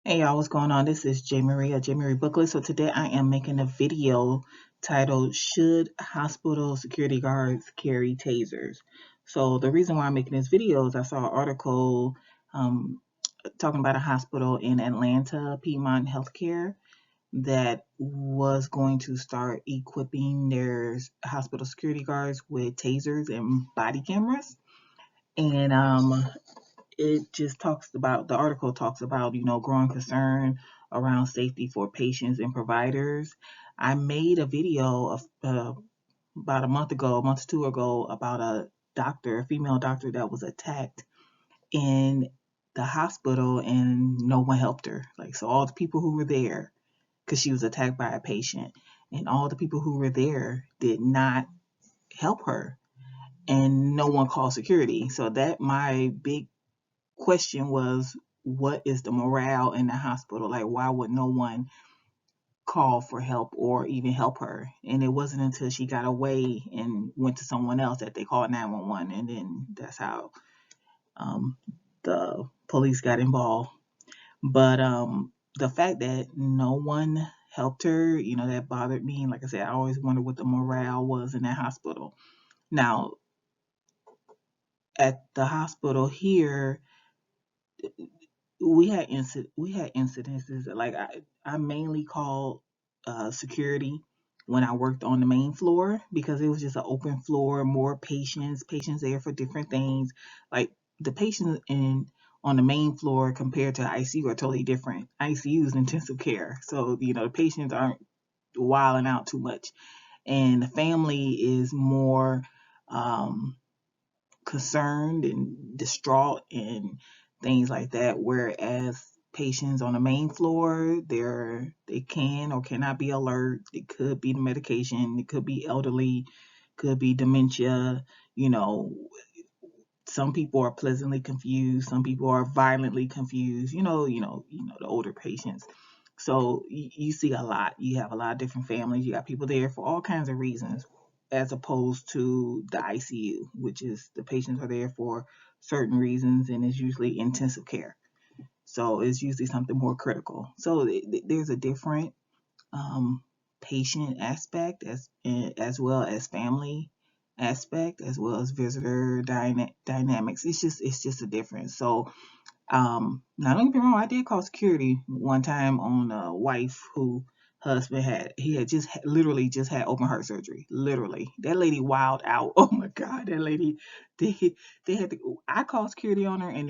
Hey y'all, what's going on? This is J Marie Booklet. So today I am making a video titled Should Hospital Security Guards Carry Tasers? So the reason why I'm making this video is I saw an article um, talking about a hospital in Atlanta, Piedmont Healthcare, that was going to start equipping their hospital security guards with tasers and body cameras. And it just talks about the article talks about growing concern around safety for patients and providers. I made a video of about a month or two ago, about a female doctor that was attacked in the hospital and no one helped her. Like, so all the people who were there, because she was attacked by a patient, and all the people who were there did not help her, and no one called security. So that my big question was, what is the morale in the hospital? Like, why would no one call for help or even help her? And it wasn't until she got away and went to someone else that they called 911, and then that's how um, the police got involved. But the fact that no one helped her, that bothered me. Like I said, I always wondered what the morale was in that hospital. Now, at the hospital here, we had incidences. Like, I mainly called security when I worked on the main floor, because it was just an open floor, more patients there for different things. Like, the patients in on the main floor compared to ICU are totally different. ICU is intensive care, so the patients aren't wilding out too much, and the family is more um, concerned and distraught and things like that. Whereas patients on the main floor, they can or cannot be alert. It could be the medication, it could be elderly, could be dementia. You know, some people are pleasantly confused, some people are violently confused. The older patients. So you see a lot. You have a lot of different families. You got people there for all kinds of reasons, as opposed to the ICU, which is the patients are there for certain reasons, and it's usually intensive care. So it's usually something more critical. So there's a different um, patient aspect, as well as family aspect, as well as visitor dynamics. It's just a difference. So now don't get me wrong, I did call security one time on a wife who husband had literally just had open heart surgery. Literally, that lady wild out. Oh my God, that lady, they they had to. I called security on her, and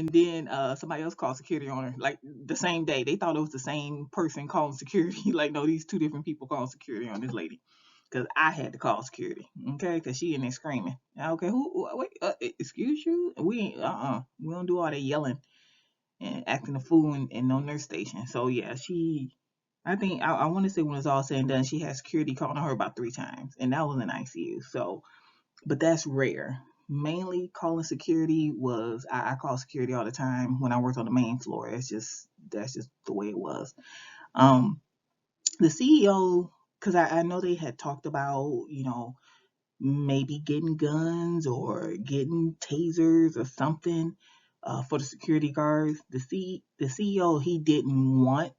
then somebody else called security on her, like, the same day. They thought it was the same person calling security. Like, no, these two different people calling security on this lady, because I had to call security, okay? Because she in there screaming. Okay, wait, excuse you? We don't do all that yelling and acting a fool in no nurse station. So yeah, I think I want to say, when it's all said and done, she had security calling her about 3 times, and that was in ICU. So, but that's rare. Mainly calling security was, I call security all the time when I worked on the main floor. That's just the way it was. Um, the CEO, because I know they had talked about, maybe getting guns or getting tasers or something for the security guards. The CEO, he didn't want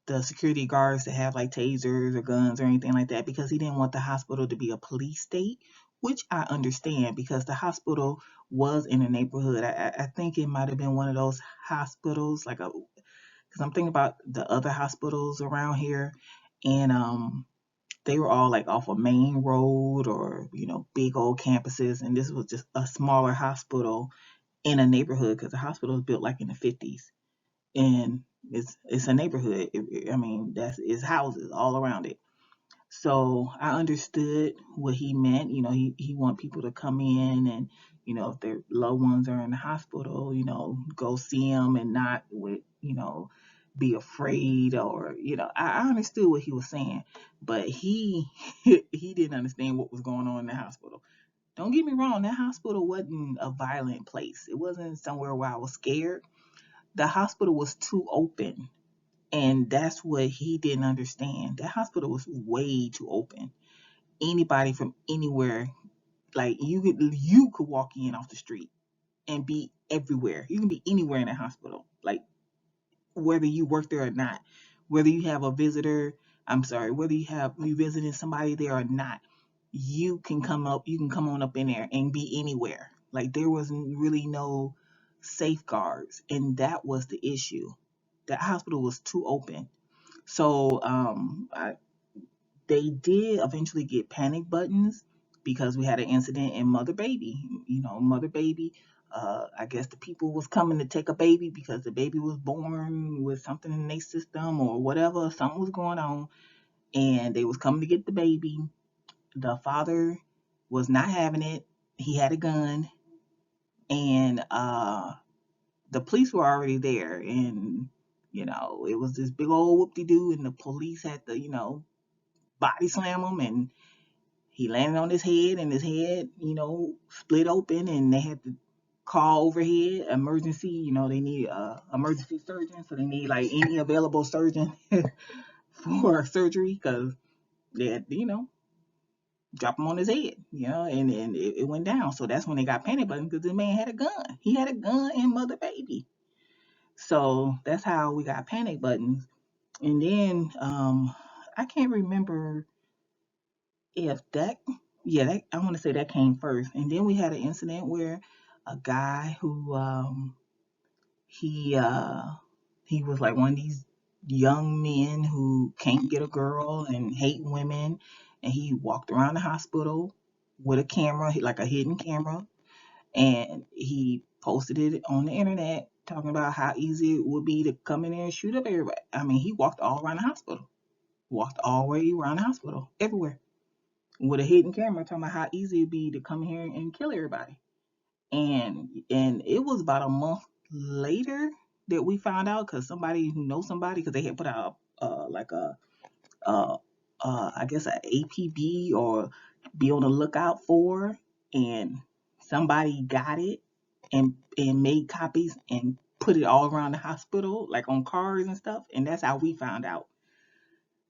the security guards to have like tasers or guns or anything like that, because he didn't want the hospital to be a police state, which I understand, because the hospital was in a neighborhood. I think it might have been one of those hospitals, like, because I'm thinking about the other hospitals around here, and they were all like off a main road, or big old campuses, and this was just a smaller hospital in a neighborhood, because the hospital was built like in the 50s, and it's a neighborhood. I mean, that's it's houses all around it. So I understood what he meant. He want people to come in, and if their loved ones are in the hospital, go see them, and not with be afraid, or I understood what he was saying, but he he didn't understand what was going on in the hospital. Don't get me wrong, that hospital wasn't a violent place. It wasn't somewhere where I was scared. The hospital was too open, and that's what he didn't understand. That hospital was way too open. Anybody from anywhere, like, you could walk in off the street. and be everywhere. You can be anywhere in a hospital, like whether you work there or not, whether you have a visitor. I'm sorry, whether you visiting somebody there or not, you can come up. You can come on up in there and be anywhere. Like there was really no safeguards, and that was the issue. The hospital was too open. So they did eventually get panic buttons because we had an incident in Mother Baby. Mother Baby. I guess the people was coming to take a baby because the baby was born with something in their system or whatever. Something was going on, and they was coming to get the baby. The father was not having it. He had a gun, and the police were already there, and it was this big old whoop-de-doo, and the police had to body slam him, and he landed on his head, and his head, split open, and they had to call overhead emergency. They need emergency surgeon, so they need like any available surgeon for surgery because they had, drop him on his head, and it went down. So that's when they got panic button because the man had a gun. He had a gun in Mother Baby. So that's how we got panic buttons. And then I can't remember if that, yeah, I want to say that came first. And then we had an incident where a guy who he uh he was like one of these young men who can't get a girl and hate women, and he walked around the hospital with a camera, like a hidden camera, and he posted it on the internet talking about how easy it would be to come in there and shoot up everybody. I mean, he walked all around the hospital, walked all the way around the hospital, everywhere, with a hidden camera talking about how easy it'd be to come here and kill everybody. And it was about a month later that we found out because somebody who knows somebody, because they had put out like uh, I guess a APB or be on the lookout for, and somebody got it and made copies and put it all around the hospital, like on cars and stuff, and that's how we found out.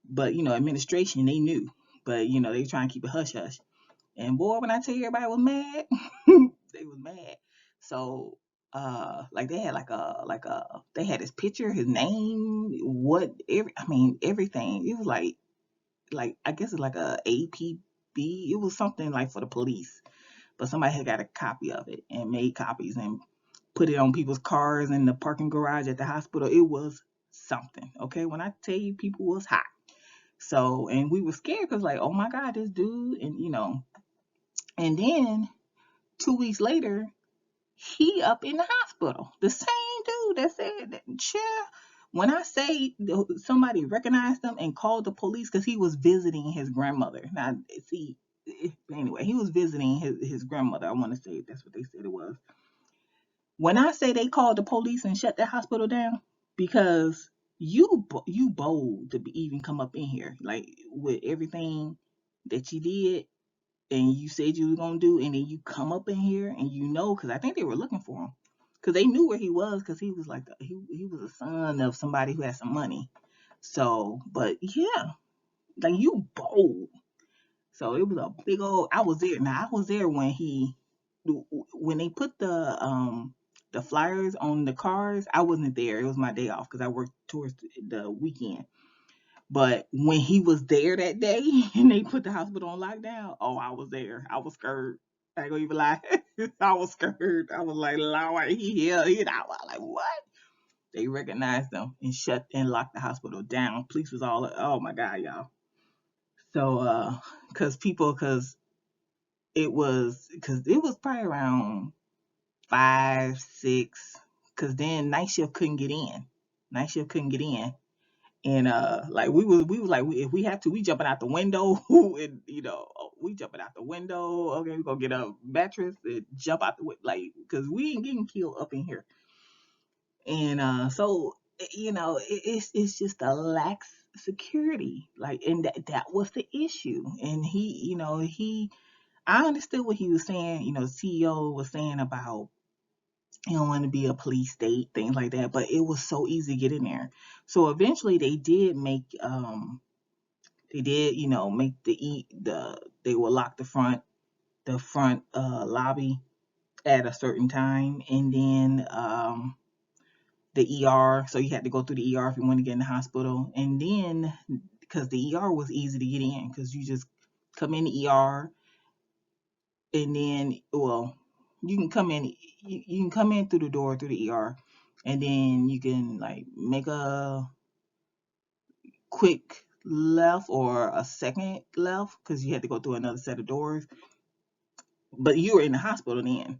But administration they knew, but they trying to keep it hush hush. And boy, when I tell you everybody was mad, they was mad. So like they had they had his picture, his name, everything. It was like I guess it's like a APB. It was something like for the police. But somebody had got a copy of it and made copies and put it on people's cars in the parking garage at the hospital. It was something. Okay. When I tell you people was hot. So and we were scared because like, oh my God, this dude, and and then 2 weeks later, he up in the hospital. The same dude that said that, yeah. When I say somebody recognized him and called the police because he was visiting his grandmother. Now, see, anyway, he was visiting his grandmother. I want to say that's what they said it was. When I say they called the police and shut that hospital down because you bold to even come up in here like with everything that you did and you said you were gonna do, and then you come up in here and because I think they were looking for him, because they knew where he was, because he was like he was a son of somebody who had some money. So, but yeah, like you bold. So it was a big old. I was there. Now I was there when they put the flyers on the cars. I wasn't there. It was my day off because I worked towards the weekend. But when he was there that day and they put the hospital on lockdown, oh, I was there. I was scared. I ain't gonna even lie. I was scared. I was like, Lord, he here. I was like, what? They recognized them and shut and locked the hospital down. Police was all, oh my God, y'all. So, because it was probably around 5, 6, because then night shift couldn't get in. Night shift couldn't get in. And like we was like if we have to, we jumping out the window and we jumping out the window. Okay, we gonna get a mattress and jump out the window, like because we ain't getting killed up in here. And so it's just a lax security, like, and that was the issue. And he I understood what he was saying. The CEO was saying about he don't want to be a police state, things like that. But it was so easy to get in there. So eventually they did, make they will lock the front lobby at a certain time, and then the ER. So you had to go through the ER if you want to get in the hospital, and then because the ER was easy to get in, because you just come in the ER, and then you can come in you can come in through the door through the ER, and then you can like make a quick left or a second left because you had to go through another set of doors. But you were in the hospital then.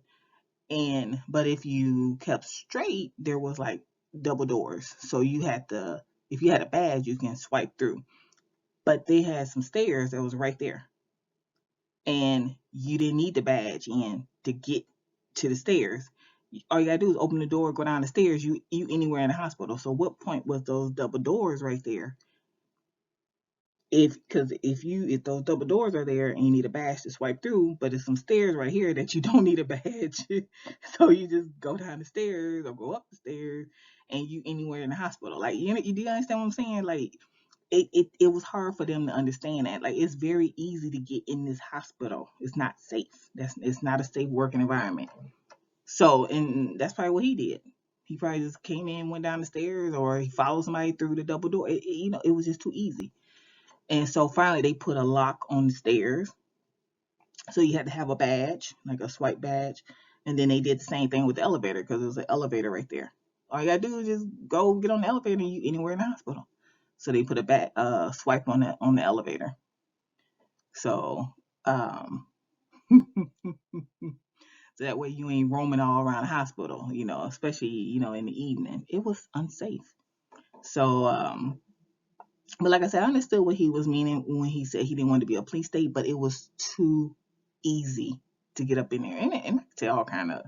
But if you kept straight, there was like double doors. So you had to, if you had a badge, you can swipe through. But they had some stairs that was right there. And you didn't need the badge in to get to the stairs. All you gotta do is open the door, go down the stairs, you anywhere in the hospital. So what point was those double doors right there? If those double doors are there and you need a badge to swipe through, but there's some stairs right here that you don't need a badge, so you just go down the stairs or go up the stairs, and you anywhere in the hospital. Like do you understand what I'm saying? Like it was hard for them to understand that. Like it's very easy to get in this hospital. It's not safe. It's not a safe working environment. So and that's probably what he did. He probably just came in, went down the stairs, or he followed somebody through the double door. It was just too easy. And so finally they put a lock on the stairs. So you had to have a badge, like a swipe badge. And then they did the same thing with the elevator because there was an elevator right there. All you gotta do is just go get on the elevator and you anywhere in the hospital. So they put a swipe on the elevator. So so that way you ain't roaming all around the hospital, especially, in the evening. It was unsafe. So but like I said, I understood what he was meaning when he said he didn't want to be a police state, but it was too easy to get up in there. And I can tell all kind of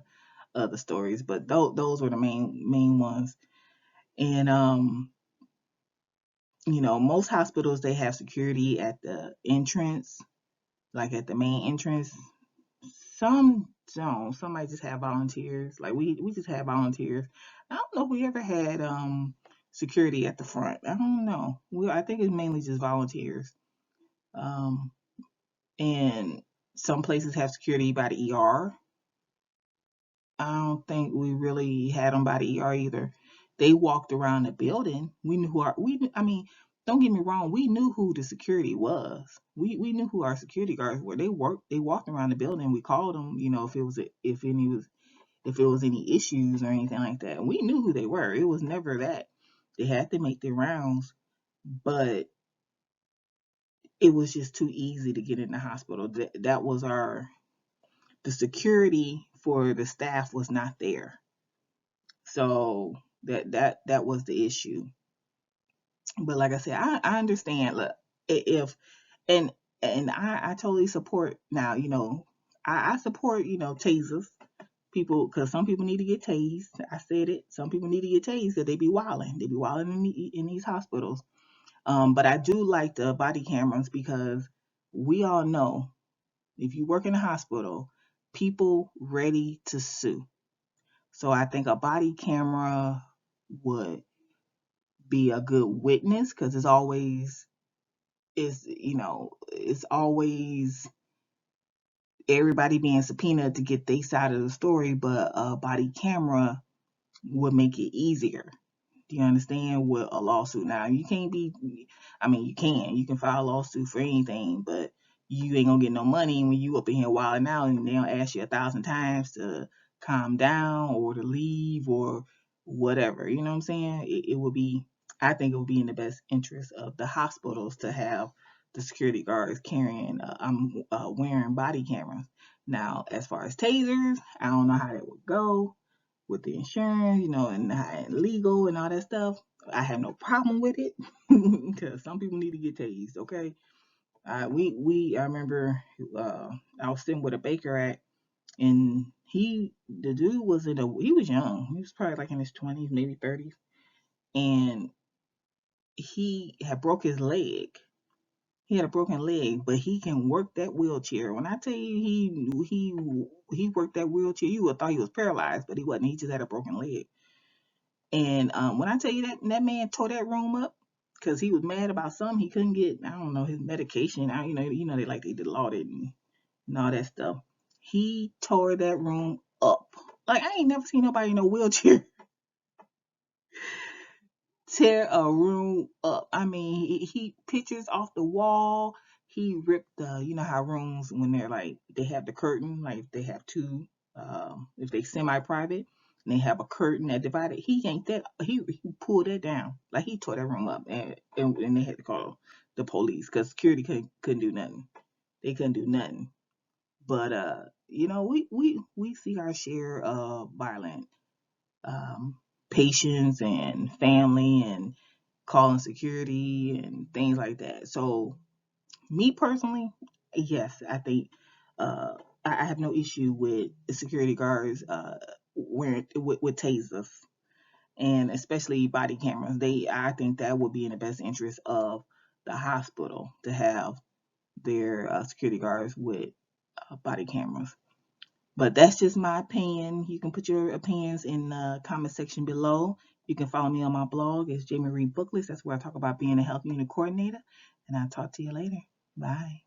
other stories, but those were the main ones. And most hospitals, they have security at the entrance, like at the main entrance. Some don't. Some might just have volunteers. Like we just have volunteers. I don't know if we ever had security at the front. I don't know. I think it's mainly just volunteers. Um, and some places have security by the ER. I don't think we really had them by the ER either. They walked around the building. We knew I mean, don't get me wrong, we knew who the security was. We knew who our security guards were. They walked around the building. We called them, if it was any issues or anything like that. We knew who they were. It was never that. They had to make their rounds, but it was just too easy to get in the hospital. That was the security for the staff was not there. So that was the issue. But like I said, I understand. Look, if and I totally support now. I support tasers. People, because some people need to get tased. I said it. Some people need to get tased because they be wilding. They be wilding in these hospitals. But I do like the body cameras because we all know if you work in a hospital, people ready to sue. So I think a body camera would be a good witness because it's always everybody being subpoenaed to get their side of the story, but a body camera would make it easier. Do you understand? With a lawsuit now, you can't be. I mean, you can file a lawsuit for anything, but you ain't gonna get no money when you up in here wilding out, and they'll ask you 1,000 times to calm down or to leave or whatever. You know what I'm saying? It would be. I think it would be in the best interest of the hospitals to have the security guards wearing body cameras. Now, as far as tasers, I don't know how that would go with the insurance, and legal and all that stuff. I have no problem with it because some people need to get tased. Okay, I remember I was sitting with a baker at, and the dude he was young. He was probably like in his 20s, maybe 30s, and he had broke his leg. He had a broken leg, but he can work that wheelchair. When I tell you he worked that wheelchair, you would thought he was paralyzed, but he wasn't. He just had a broken leg. And when I tell you that man tore that room up because he was mad about something he couldn't get, I don't know, his medication. They like they did a lot and all that stuff. He tore that room up. Like, I ain't never seen nobody in a wheelchair tear a room up. I mean, he pictures off the wall. He ripped the, you know how rooms when they're like they have the curtain, like if they have two, if they semi-private, and they have a curtain that divided. He yanked that. He pulled that down. Like he tore that room up, and they had to call the police because security couldn't do nothing. They couldn't do nothing. But you know, we see our share of violent um, patients and family and calling security and things like that. So, me personally, yes, I think uh, I have no issue with the security guards wearing with tasers and especially body cameras. I think that would be in the best interest of the hospital to have their security guards with body cameras. But that's just my opinion. You can put your opinions in the comment section below. You can follow me on my blog. It's Jamie Reed Booklist. That's where I talk about being a health unit coordinator. And I'll talk to you later. Bye.